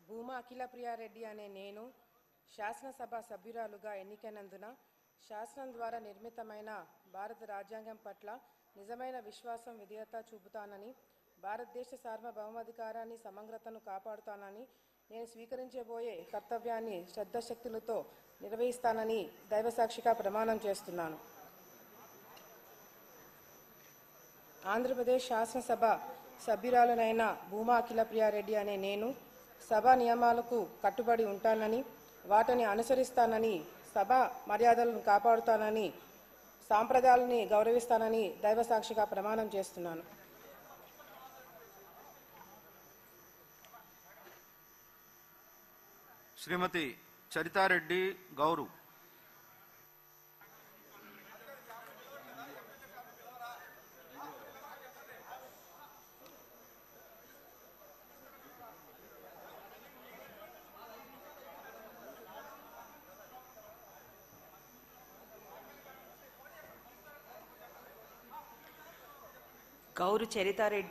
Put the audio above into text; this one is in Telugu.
భూమా అఖిలప్రియారెడ్డి అనే నేను శాసనసభ సభ్యురాలుగా ఎన్నికైనందున శాసనం ద్వారా నిర్మితమైన భారత రాజ్యాంగం పట్ల నిజమైన విశ్వాసం విధేయత చూపుతానని, భారతదేశ సార్వభౌమాధికారాన్ని సమగ్రతను కాపాడుతానని, నేను స్వీకరించబోయే కర్తవ్యాన్ని శ్రద్ధశక్తులతో నిర్వహిస్తానని దైవసాక్షిగా ప్రమాణం చేస్తున్నాను. ఆంధ్రప్రదేశ్ శాసనసభ సభ్యురాలునైన భూమా అఖిలప్రియారెడ్డి అనే నేను సభా నియమాలకు కట్టుబడి ఉంటానని, వాటిని అనుసరిస్తానని, సభా మర్యాదలను కాపాడుతానని, సాంప్రదాయాలని గౌరవిస్తానని దైవసాక్షిగా ప్రమాణం చేస్తున్నాను. శ్రీమతి చరితారెడ్డి గౌరు. గౌరు చరితారెడ్డి